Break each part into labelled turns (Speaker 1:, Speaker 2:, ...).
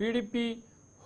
Speaker 1: PDP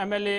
Speaker 1: MLA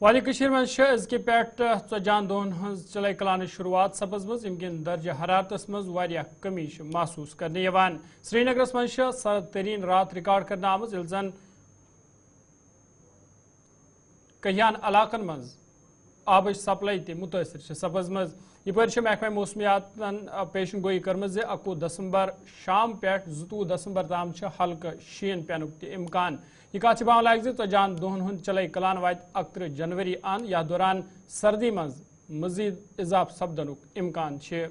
Speaker 1: والی کشیر من ازکہ پیٹھ ژۄدہن دۄہن ہنز چلائی کلان شروعات سپزمٕژ ییٚمہِ کِنۍ درجہ حرارتس منٛز واریاہ کمی چھِ محسوٗس کرنہٕ یِوان سری نگرس منٛز چھِ سرد تریٖن رات رِکارڈ کرنہٕ آمٕژ ییٚلہِ زن کینٛہَن علاقن منٛز آبٕچ سپلائی تہِ مُتٲثر چھِ سپزمٕژ یپٲرۍ چھِ محکمہ موسمیاتن پیشن گوئی کٔرمٕژ زِ 21 دسمبر شام پٮ۪ٹھ 22 دسمبر تام چھِ ہلکہٕ شیٖن پینُک تہِ اِمکان یہ کتھ باون لائق زِ 40 دۄہن ہُنٛد چلائی کلان واتہِ 31 جنوری ان یتھ دوران سردی منٛز مزید اضافہٕ سپدنُک اِمکان چھِ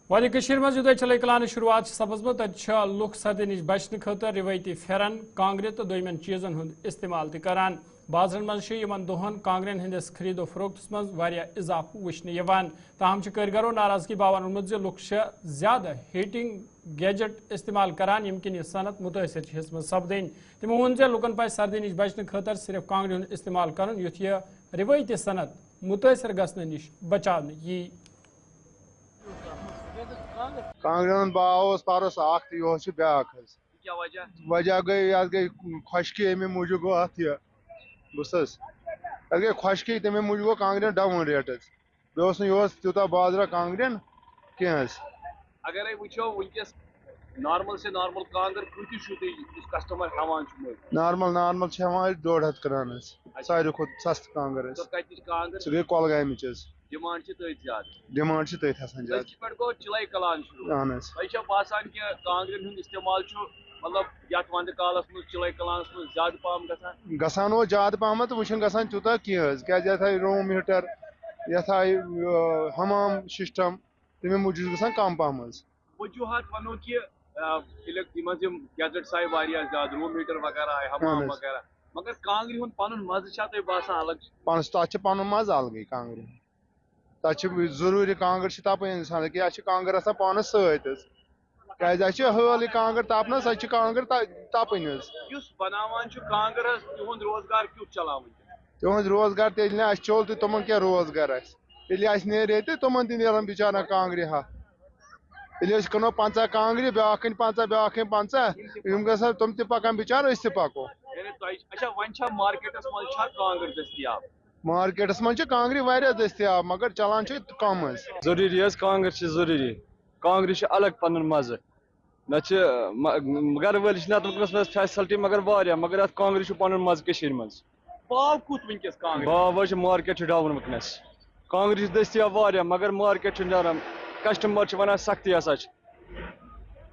Speaker 1: وادی کشیر مز یوتھے چلائی کلان شروعات سپزمٕژ تتہِ لُکھ سردی نش بچنہٕ خٲطرٕ روایتی پھیرن کانگرِ تہٕ دویمٮ۪ن چیٖزن ہُنٛد استعمال تہِ کران بازرن منٛز چھِ یِمن دۄہن کانگرٮ۪ن ہٕنٛدِس خریٖد و فروختس منٛز واریاہ اضافہٕ وٕچھنہٕ یِوان تاہم چھِ کٲرگرو ناراضگی باون ووٚنمُت زِ لُکھ چھِ زیادٕ ہیٹنگ گیجٹ استعمال کران ییٚمہِ کِنۍ یہِ صنعت مُتٲثر چھِ ہیٚژمٕژ سپدٕنۍ تِمو ووٚن زِ لُکن پزِ سردی نش بچنہٕ خٲطرٕ صرف کانگرِ ہُنٛد استعمال کرُن یُتھ یہِ روایتی صنعت مُتٲثر گژھنہٕ نش بچاونہٕ یی
Speaker 2: کانگرین باو پرس اخ تو یہ بیاکھ وجہ گئی ات گئی خشکی امے موجود گو ات یہ بس ات گئی خشکی تمے موجود گو کانگرین ڈاؤن ریٹ بیس یہ تیوتہ بازرہ کانگرین کی
Speaker 3: اگر وچو ونکس نارمل سے نارمل کانگر کۭتِس چھُو تُہۍ کسٹمر ہٮ۪وان چھُ
Speaker 2: نارمل ہٮ۪وان 150 کران ساروی کھۄتہٕ سستہٕ کانگر
Speaker 3: کتِچ کانگر
Speaker 2: سُہ گٔے کۄلگامِچ حظ
Speaker 3: ڈِمانڈ چھِ تٔتھۍ زیادٕ
Speaker 2: ڈِمانڈ چھِ تٔتھۍ آسان زیادٕ
Speaker 3: أزکہِ پٮ۪ٹھ گوٚو چِلاے کلان شروع
Speaker 2: اہن حظ
Speaker 3: تۄہہِ چھا باسان کہِ کانگرٮ۪ن ہُنٛد استعمال چھُ مطلب یتھ ونٛدٕ کالس منٛز چِلاے کلانس منٛز زیادٕ پہم گژھان
Speaker 2: گژھان اوس زیادٕ پہمتھ وۄنۍ چھُنہٕ گژھان تیوٗتاہ کینٛہہ حظ کیازِ یتھ آیہِ روٗم ہیٖٹر یتھ آیہِ حمام سسٹم تمے موٗجوٗب چھُ گژھان کم پہم حظ
Speaker 3: وجوہات ونو کہ یِم گیجٹس آیہِ واریاہ زیادٕ روٗم ہیٖٹر وغیرہ آیہِ حمام وغیرہ مگر کانگرِ ہُنٛد پنُن مزٕ چھا تۄہہِ باسان الگ
Speaker 2: پانس تتھ چھُ پنُن مزٕ الگٕے کانگرِ تتھ چھُ ضروٗری کانگر چھِ تپٕنۍ انسان کہِ اَسہِ چھِ کانگر آسان پانس سۭتۍ حظ کیازِ اَسہِ چھِ حٲل یہِ کانگر تپنس اَسہِ چھِ کانگر تپٕنۍ حظ
Speaker 3: یُس بناوان چھُ کانگر حظ تِہُنٛد روزگار کیُتھ چلان وٕنکٮ۪ن
Speaker 2: تِہُنٛد روزگار تیٚلہِ نہٕ اَسہِ چول تہٕ تِمن کیٛاہ روزگار آسہِ ییٚلہِ اَسہِ نیرِ ییٚتہِ تِمن تہِ نیرن بِچارن کانگرِ ہتھ ییٚلہِ أسۍ کٕنو 50 کانگرِ بیاکھ کٕنہِ 50 بیاکھ کٕنہِ 50 یِم گژھن تِم تہِ پکان بِچار أسۍ تہِ پکو
Speaker 3: اچھا وۄنۍ چھا مارکیٹس منٛز چھا کانگر دٔستیاب
Speaker 2: مارکیٹس منٛز چھِ کانگرِ واریاہ دٔستیاب مگر چلان چھِ کم حظ
Speaker 4: ضروٗری حظ کانٛگٕر چھِ ضروٗری کانٛگرِ چھِ الگ پنُن مزٕ نتہٕ چھِ گرٕ وٲلۍ چھِ نتہٕ وٕنکٮ۪نس منٛز فیسلٹی مگر واریاہ مگر اتھ کانٛگرِ چھُ پنُن مزٕ کٔشیٖرِ منٛز
Speaker 3: باو کوٚت وٕنکٮ۪س کانگر
Speaker 4: باو حظ چھُ مارکیٹ چھُ ڈاوُن وٕنکٮ۪نس کانٛگرِ چھِ دٔستیاب واریاہ مگر مارکیٹ چھُ نیران کسٹمر چھِ ونان سختی ہسا چھِ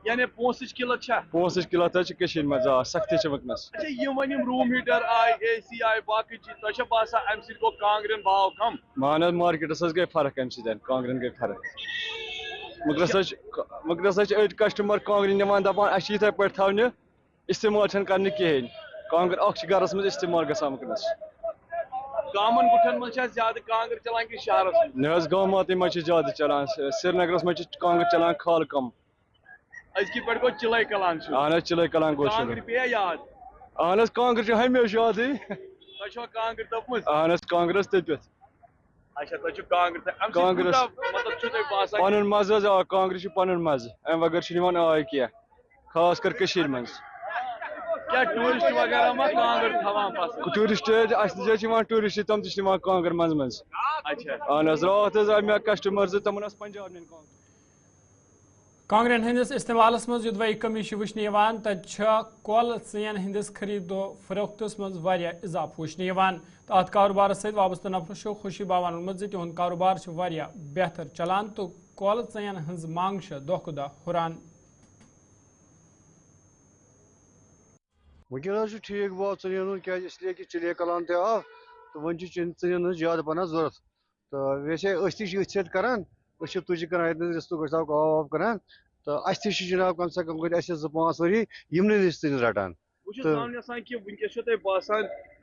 Speaker 3: یعنی پونٛسٕچ قلت چھا
Speaker 4: پونٛسٕچ قلت حظ چھِ کٔشیٖرِ منٛز آ سختی چھِ وٕنکٮ۪نس
Speaker 3: اچھا یِم وۄنۍ یِم روٗم ہیٖٹر آیہِ اے سی آیہِ باقٕے چیٖز تۄہہِ چھا باسان امہِ سۭتۍ گوٚو کانگرٮ۪ن باو کم
Speaker 4: مان حظ مارکیٹس حظ گٔے فرق امہِ سۭتۍ کانگرٮ۪ن گٔے فرق وٕنکٮ۪نس حظ چھِ أڑۍ کسٹمر کانگرِ نِوان دپان اسہِ چھِ یِتھے پٲٹھۍ تھاونہِ استعمال چھنہٕ کرنہِ کِہینۍ کانگر اکھ چھِ گرس منٛز استعمال گژھان وٕنکٮ۪نس
Speaker 3: گامن گُٹھن منٛز چھا زیادٕ کانگر چلان کہِ شہرس منٛز
Speaker 4: نہ حظ گاماتٕے منٛز چھِ زیادٕ چلان سرینگرس منٛز چھِ کانگر چلان خال کم
Speaker 3: أزکہِ پٮ۪ٹھ گوٚو چِلاے کلان شروع
Speaker 4: اہن حظ چِلاے کلان گوٚو شروع
Speaker 3: کانگرِ پیٚیا یاد
Speaker 4: اہن حظ کانگر چھِ ہمیشہِ یادٕے
Speaker 3: تۄہہِ چھوا کانگر تٔپمٕژ
Speaker 4: اہن حظ کانگر حظ تٔپِتھ
Speaker 3: اچھا تۄہہِ چھُو کانگر
Speaker 4: کانگرس
Speaker 3: مطلب چھُو تۄہہِ باسان
Speaker 4: پنُن مزٕ حظ آ کانگرِ چھُ پنُن مزٕ امہِ بغٲر چھُنہٕ یِوان آے کینٛہہ خاص کر کٔشیٖرِ منٛز
Speaker 3: کیٛاہ ٹوٗرِسٹ وغیرہ ما کانگر تھاوان پسنٛد
Speaker 4: ٹوٗرِسٹ حظ اسہِ نِش حظ چھِ یِوان ٹوٗرِسٹ تِم تہِ چھِ نِوان کانگر منٛزٕ منٛزٕ
Speaker 3: اچھا
Speaker 4: اہن حظ راتھ حظ آے مےٚ کسٹمر زٕ تِمن ٲس پنجاب نِنۍ کانگر
Speaker 1: کانگرٮ۪ن ہٕنٛدِس استعمالس منٛز یوٚدوَے کمی چھِ وٕچھنہٕ یِوان تتہِ چھِ کۄلہٕ ژٕنٮ۪ن ہٕنٛدِس خریٖد و فروختس منٛز واریاہ اضافہٕ وٕچھنہٕ یِوان تہٕ اتھ کاروبارس سۭتۍ وابستہٕ نفرو چھُ خوشی باوان ووٚنمُت زِ تِہُنٛد کاروبار چھُ واریاہ بہتر چلان تہٕ کۄلہٕ ژٕنٮ۪ن ہٕنٛز منٛگ چھِ دۄہ کھۄتہٕ دۄہ ہُران
Speaker 5: ونکٮ۪ن حظ چھُ ٹھیٖک باو ژٕنٮ۪ن ہُنٛد کیازِ اسلیے کہِ چِلے کلان تہِ آو تہٕ وۄنۍ چھِ ژٕنٮ۪ن ہٕنٛز زیادٕ پہن ضوٚرتھ تہٕ ویسے أسۍ تہِ چھِ أتھۍ سۭتۍ کران أسۍ چھِ تُجہِ کران ییٚتٮ۪ن رِستہٕ گۄشتاب کباب وباب کران تہٕ اَسہِ تہِ چھِ جِناب کم سے کم گٔے اَسہِ 2-5 ؤری یِمنٕے رِستہٕ رٹان
Speaker 3: بہٕ چھُس زانُن یژھان کہِ وٕنکٮ۪س چھو تۄہہِ باسان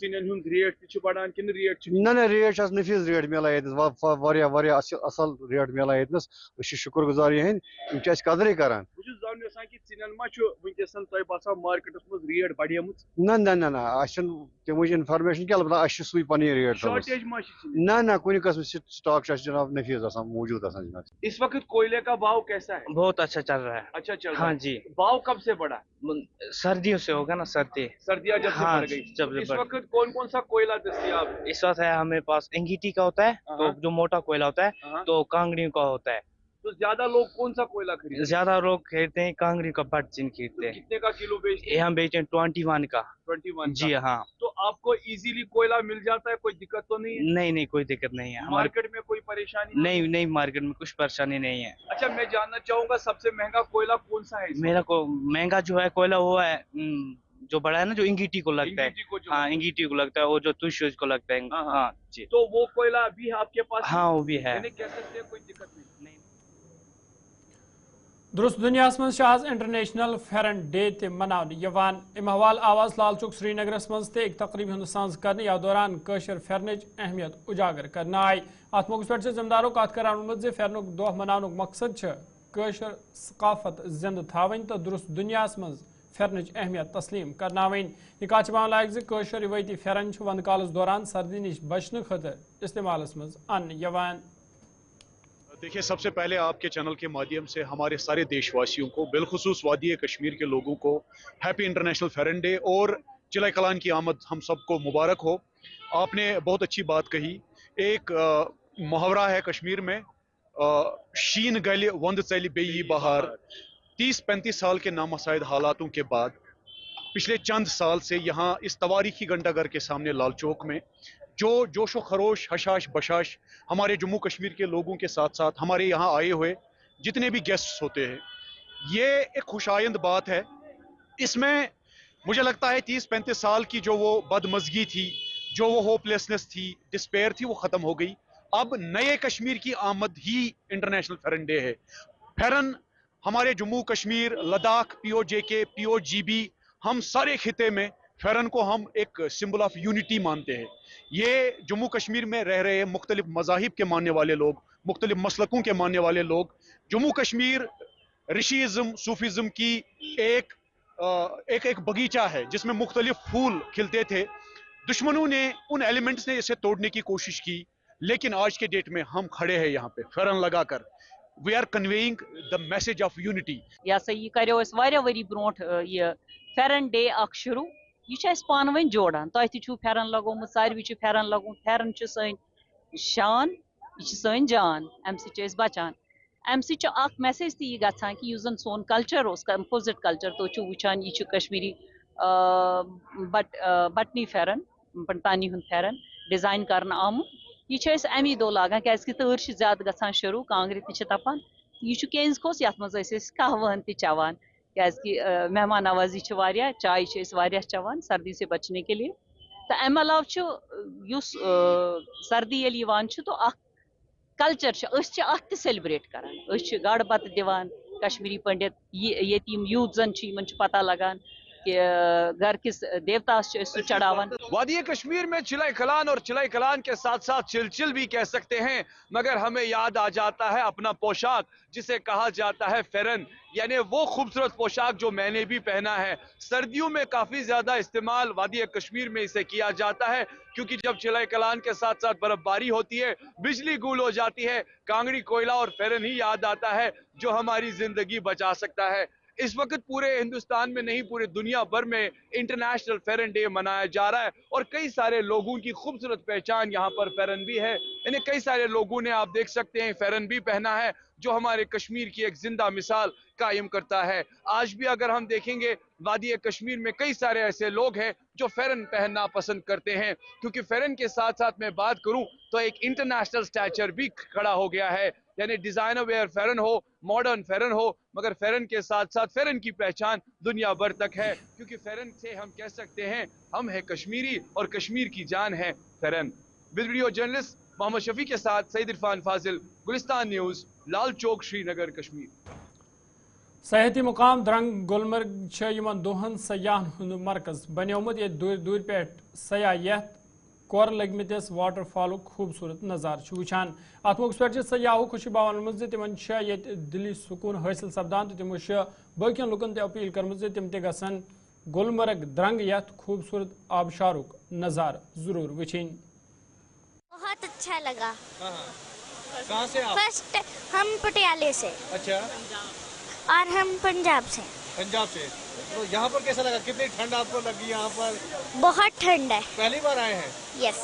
Speaker 3: ژِنٮ۪ن ہُنٛد ریٹ تہِ چھُ بڑان کِنہٕ ریٹ چھِ
Speaker 5: نہ ریٹ چھِ نفیٖض ریٹ مِلان ییٚتنس واریاہ اصل ریٹ مِلان ییٚتنس أسۍ چھِ شُکر گُزار یِہٕنٛدۍ یِم چھِ اَسہِ قدرٕے کران
Speaker 3: بہٕ چھُس زانُن یژھان کہِ ژِنٮ۪ن ما چھُ وٕنکیٚسن تۄہہِ باسان مارکیٹس منٛز ریٹ بڑیمٕژ
Speaker 5: نہ اَسہِ چھُنہٕ تَمِچ انفارمیشن کینٛہہ البتہ اَسہِ چھِ سُے پنٕنۍ ریٹ
Speaker 3: شارٹیج ما چھِ ژِنٮ۪ن
Speaker 5: نہ کُنہِ قٕسمٕچ سٹاک چھُ اَسہِ جناب نفیٖض آسان موٗجوٗد آسان جناب
Speaker 3: اس وقت کوئلے کا بھاؤ کیسا ہے
Speaker 6: بہت اچھا چل رہا ہے
Speaker 3: اچھا چل رہا
Speaker 6: ہاں
Speaker 3: ہے
Speaker 6: جی
Speaker 3: بھاؤ کب سے بڑھا
Speaker 6: سردیوں سے ہوگا نا سردی
Speaker 3: سردیاں جب سے
Speaker 6: ہاں
Speaker 3: بڑھ گئی
Speaker 6: جب سے
Speaker 3: اس
Speaker 6: بڑھ
Speaker 3: وقت کون کون سا کوئلہ دستیاب ہے
Speaker 6: اس وقت ہے ہمیں پاس انگیٹی کا ہوتا ہے تو جو موٹا کوئلہ ہوتا ہے تو کانگڑی کا ہوتا ہے
Speaker 3: تو زیادہ لوگ کون سا کوئلہ خریدتے
Speaker 6: زیادہ لوگ خریدتے ہیں کانگڑی کا بٹ چن خریدتے ہیں
Speaker 3: کتنے کا کلو بیچتے
Speaker 6: یہ ہم بیچتے ہیں 21 کا
Speaker 3: 21
Speaker 6: جی ہاں
Speaker 3: تو آپ کو ایزیلی کوئلہ مل جاتا ہے کوئی دقت تو نہیں ہے
Speaker 6: نہیں کوئی دقت نہیں ہے ہمارے
Speaker 3: مارکیٹ میں کوئی پریشانی
Speaker 6: نہیں مارکیٹ میں کچھ پریشانی نہیں ہے
Speaker 3: اچھا میں جاننا چاہوں گا سب سے مہنگا کوئلہ کون سا ہے
Speaker 6: میرا کو مہنگا جو ہے کوئلہ وہ ہے جو بڑا ہے نا جو انگیٹی کو لگتا ہے ہاں انگیٹی کو لگتا ہے اور جو تشوج کو لگتا ہے ہاں جی
Speaker 3: تو وہ کوئلہ ابھی ہے آپ کے پاس
Speaker 6: ہاں وہ بھی ہے
Speaker 3: یعنی کہہ سکتے ہیں کوئی دقت نہیں
Speaker 1: درست دنیاس مز آز انٹرنیشنل فیرن ڈے تہ مناونہ یوان ام حوالہ آواز لال چوک سری نگرس مز تہ ایک تقریب ہند سانز کرنے یا دوران کشر پھیرنچ اہمیت اجاگر کرنا آئی ات موقع پہ زمداروں کت کران وونمت پھیرنک دہ مناونک مقصد کشر ثقافت زندہ تھاون تو درست دنیاس مز پھیرنچ اہمیت تسلیم کرناوین یہ کت مان لائق زشر روایتی پھیرن ود کالس دوران سردی نش بچنے خاطر استعمالس مز ان یوان
Speaker 7: دیکھیے سب سے پہلے آپ کے چینل کے مادھیم سے ہمارے سارے دیش واسیوں کو بالخصوص وادی کشمیر کے لوگوں کو ہیپی انٹرنیشنل فیرن ڈے اور چلائے کلان کی آمد ہم سب کو مبارک ہو. آپ نے بہت اچھی بات کہی. ایک محاورہ ہے کشمیر میں شین گل وند چل بیئی بہار. 30-35 سال کے نامساعد حالاتوں کے بعد پچھلے چند سال سے یہاں اس تواریخی گھنٹہ گھر کے سامنے لال چوک میں جو جوش و خروش حشاش بشاش ہمارے جموں کشمیر کے لوگوں کے ساتھ ساتھ ہمارے یہاں آئے ہوئے جتنے بھی گیسٹس ہوتے ہیں یہ ایک خوشائند بات ہے. اس میں مجھے لگتا ہے 30-35 سال کی جو وہ بدمزگی تھی, جو وہ ہوپلیسنس تھی, ڈسپیئر تھی, وہ ختم ہو گئی. اب نئے کشمیر کی آمد ہی انٹرنیشنل فیرن ڈے ہے. پھیرن ہمارے جموں کشمیر, لداخ, POJK, POGB, ہم سارے خطے میں پھیرن کو ہم ایک سمبل آف یونٹی مانتے ہیں. یہ جموں کشمیر میں رہ رہے مختلف مذاہب کے ماننے والے لوگ, مختلف مسلکوں کے ماننے والے لوگ, جموں کشمیر رشیزم صوفیزم کی ایک بغیچہ ہے جس میں مختلف پھول کھلتے تھے. دشمنوں نے ان ایلیمنٹس نے اسے توڑنے کی کوشش کی, لیکن آج کے ڈیٹ میں ہم کھڑے ہیں یہاں پہ پھیرن لگا کر. We are conveying the message of unity.
Speaker 8: یہ سا یہ کریو اس واریاہ وری برونٹ یہ پھیرن ڈے اخ شروع. یہ چھ اس پان ون جوڑان. تہ تہ چھو پھیرن لگومت, ساروی چھ پھیرن لگومت. پھیرن چھ سن شان, یہ چھ سن جان. ام سی چھ اس بچان. ام سی چھ اخ میسج تہ یہ گژھان کہ یُس زن سون کلچر اوس, کمپوزٹ کلچر, تو چھو وچھان یہ چھ کشمیری بٹنی پھیرن, پنتانی ہند پھیرن ڈیزائن کرنا آمت. یہ چھ اس امی دو لاگان کیاز کہ تۭر چھ زیادہ گژھان شروع, کانگرِ تہ چھ تپان. یہ چھ کینز کوس یتھ مز اس قہوہن تہ چوان کیاز کہ مہمان نوازی چھ واریاہ, چائے چھ اس واریاہ چوان سردی سے بچنے کے لیے. تو ام علاوہ چھ یس سردی یل یوان چھ تو اخ کلچر چھ, اس چھ اتھ تہ سیلبریٹ کران. اس چھ گاڑ بت دیوان کشمیری پنڈت, یتیم یوتھ زن چھ یمن چھ پتہ لگان کہ گھر کس دیوتاس چھ سہ چڑھاوان.
Speaker 3: وادی کشمیر میں چلائے کلان اور چلائے کلان کے ساتھ ساتھ چلچل بھی کہہ سکتے ہیں, مگر ہمیں یاد آ جاتا ہے اپنا پوشاک جسے کہا جاتا ہے فیرن, یعنی وہ خوبصورت پوشاک جو میں نے بھی پہنا ہے. سردیوں میں کافی زیادہ استعمال وادی کشمیر میں اسے کیا جاتا ہے, کیونکہ جب چلائے کلان کے ساتھ ساتھ برف باری ہوتی ہے, بجلی گول ہو جاتی ہے, کانگڑی, کوئلہ اور فیرن ہی یاد آتا ہے جو ہماری زندگی بچا سکتا ہے. اس وقت پورے ہندوستان میں نہیں پورے دنیا بھر میں انٹرنیشنل فیرن ڈے منایا جا رہا ہے, اور کئی سارے لوگوں کی خوبصورت پہچان یہاں پر فیرن بھی ہے. یعنی کئی سارے لوگوں نے, آپ دیکھ سکتے ہیں, فیرن بھی پہنا ہے جو ہمارے کشمیر کی ایک زندہ مثال قائم کرتا ہے. آج بھی اگر ہم دیکھیں گے وادی کشمیر میں کئی سارے ایسے لوگ ہیں جو فیرن پہننا پسند کرتے ہیں, کیونکہ فیرن کے ساتھ ساتھ میں بات کروں تو ایک انٹرنیشنل سٹیچر بھی کھڑا ہو گیا ہے. یعنی ڈیزائنر ویئر فیرن ہو, ماڈرن فیرن ہو, مگر فیرن کے ساتھ ساتھ فیرن کی پہچان دنیا بھر تک ہے, کیونکہ فیرن سے ہم کہہ سکتے ہیں ہم ہیں کشمیری اور کشمیر کی جان ہے فیرن. ویڈیو جرنلسٹ محمد شفیع کے ساتھ سعید عرفان فاضل, گلستان نیوز, لال چوک, شری نگر, کشمیر.
Speaker 1: سیاحتی مقام درنگ گلمرگ یمن دہن سیاحن ہند مرکز بنیومت یہ دور دور پہ سیاح یت کور لگمتس واٹر فالک خوبصورت نظارہ وچان ات موقع پہ سیاحو خوشی باون مز تمن یہ دلی سکون حاصل سپدان تو تمو باقین لکن تہ اپیل کرم تم تہ گھن گلمرگ درنگ یت خوبصورت آبشارک نظارہ ضرور وچھن.
Speaker 9: بہت اچھا لگا.
Speaker 10: کہاں سے آپ؟
Speaker 9: فرسٹ ہم پٹیالے سے.
Speaker 10: اچھا.
Speaker 9: اور ہم پنجاب سے.
Speaker 10: پنجاب سے. تو یہاں پر کیسا لگا؟ کتنی ٹھنڈ آپ کو لگی یہاں پر؟
Speaker 9: بہت ٹھنڈ ہے.
Speaker 10: پہلی بار آئے ہیں؟
Speaker 9: یس.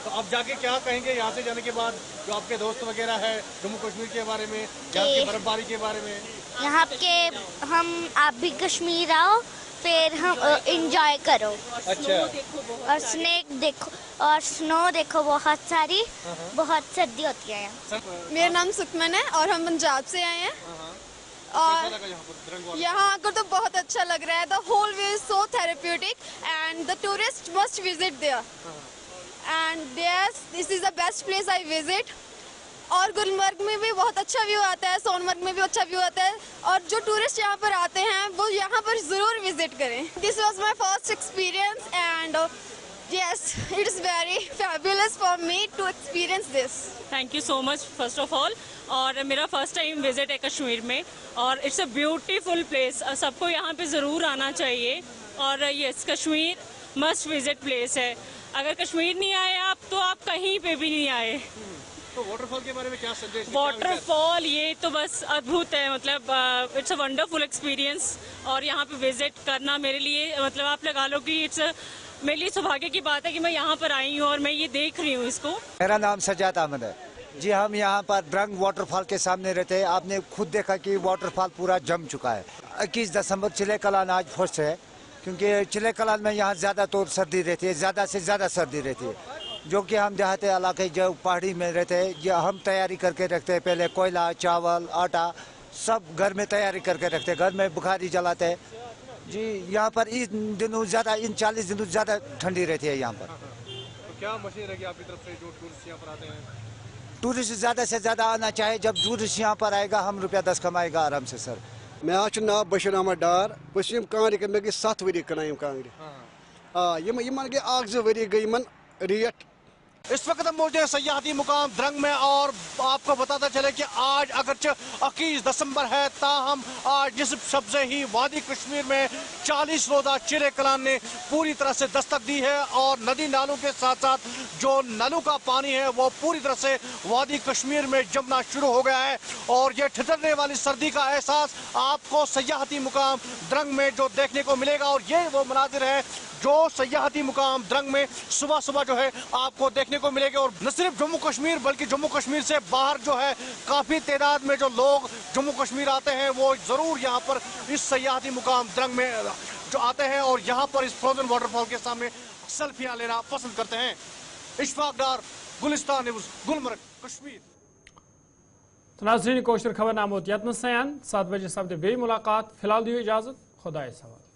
Speaker 10: تو اب جا کے کیا کہیں گے یہاں سے جانے کے بعد جو آپ کے دوست وغیرہ ہے جموں کشمیر کے بارے میں، یہاں کی برف باری کے بارے میں؟
Speaker 9: یہاں کے آپ بھی کشمیر آؤ پھر ہم انجوائے کرو.
Speaker 10: اچھا.
Speaker 9: اور سنیک دیکھو اور سنو دیکھو بہت ساری. بہت سردی ہوتی ہے یہاں.
Speaker 11: میرا نام سکمن ہے اور ہم پنجاب سے آئے ہیں. اور یہاں آ کر تو بہت اچھا لگ رہا ہے. The whole view is so therapeutic and the tourist must visit there and this is the best place I visit. اور گلمرگ میں بھی بہت اچھا ویو آتا ہے، سون مرگ میں بھی اچھا ویو آتا ہے. اور جو ٹورسٹ یہاں پر آتے ہیں وہ یہاں پر ضرور وزٹ کریں. This was my first experience and yes, it is very fabulous for me to experience this.
Speaker 12: Thank you so much first of all. اور میرا فرسٹ ٹائم وزٹ ہے کشمیر میں اور اٹس اے بیوٹیفل پلیس. سب کو یہاں پہ ضرور آنا چاہیے. اور یس کشمیر مسٹ وزٹ پلیس ہے. اگر کشمیر نہیں آئے آپ تو آپ کہیں پہ بھی نہیں آئے.
Speaker 10: تو واٹر فال کے بارے میں کیا سجیشن؟
Speaker 12: واٹر فال یہ تو بس ادبھت ہے. مطلب اٹس اے ونڈرفل ایکسپیرینس. اور یہاں پہ وزٹ کرنا میرے لیے مطلب آپ لگا لو کہ اٹس میرے لیے سبھاگیہ کی بات ہے کہ میں یہاں پر آئی ہوں اور میں یہ دیکھ رہی ہوں اس کو.
Speaker 13: میرا نام سجاد احمد ہے جی. ہم یہاں پر درنگ واٹر فال کے سامنے رہتے ہیں. آپ نے خود دیکھا کہ واٹر فال پورا جم چکا ہے. 21 دسمبر چلے کلان آج فرسٹ ہے کیونکہ چلے کلان میں یہاں زیادہ طور سردی رہتی ہے، زیادہ سے زیادہ سردی رہتی ہے. جو کہ ہم دیہاتی علاقے جو پہاڑی میں رہتے ہیں یہ ہم تیاری کر کے رکھتے ہیں. پہلے کوئلہ، چاول، آٹا سب گھر میں تیاری کر کے رکھتے ہیں. گھر میں بخاری جلاتے ہیں جی. یہاں پر ان دنوں زیادہ، ان 40 دنوں زیادہ ٹھنڈی رہتی ہے یہاں پر.
Speaker 10: تو کیا مشورہ ہے آپ کی طرف سے جو ٹورسٹ یہاں پر آتے ہیں؟
Speaker 13: ٹورسٹ زیادہ سے زیادہ آنا چاہے. جب ٹورسٹ یہاں پر آئے گا ہم روپیہ 10 کمائے گا آرام سے. سر
Speaker 14: مےٚ ناو بشیر احمد ڈار. بہٕ چھُس کانٛگرِ مےٚ گٔے 7 ؤری کٕنان یِم کانٛگرِ. یِمن گٔے 1-2 ؤری گٔے یِمن ریٹ.
Speaker 10: اس وقت ہم موجود ہیں سیاحتی مقام درنگ میں اور آپ کو بتاتا چلے کہ آج اگرچہ 21 دسمبر ہے تاہم آج جس شب سے ہی وادی کشمیر میں 40 روزہ چرے کلان نے پوری طرح سے دستک دی ہے. اور ندی نالوں کے ساتھ ساتھ جو نلوں کا پانی ہے وہ پوری طرح سے وادی کشمیر میں جمنا شروع ہو گیا ہے. اور یہ ٹھٹرنے والی سردی کا احساس آپ کو سیاحتی مقام درنگ میں جو دیکھنے کو ملے گا. اور یہ وہ مناظر ہے جو سیاحتی مقام درنگ میں صبح صبح جو ہے آپ کو دیکھنے کو ملے گا. اور نہ صرف جموں کشمیر بلکہ جموں کشمیر سے باہر جو ہے کافی تعداد میں جو لوگ جموں کشمیر آتے ہیں وہ ضرور یہاں پر اس سیاحتی مقام درنگ میں جو آتے ہیں اور یہاں پر اس فروزن واٹر فال کے سامنے سیلفیاں لینا پسند کرتے ہیں. اشفاق ڈار، گلستان نیوز، گلمرگ، کشمیر.
Speaker 1: ناظرین کوشر خبر ناموت یتن سیان 7 بجے سپدِ بیٚیہِ ملاقات. فی الحال دیو اجازت. خدایس حوالہ.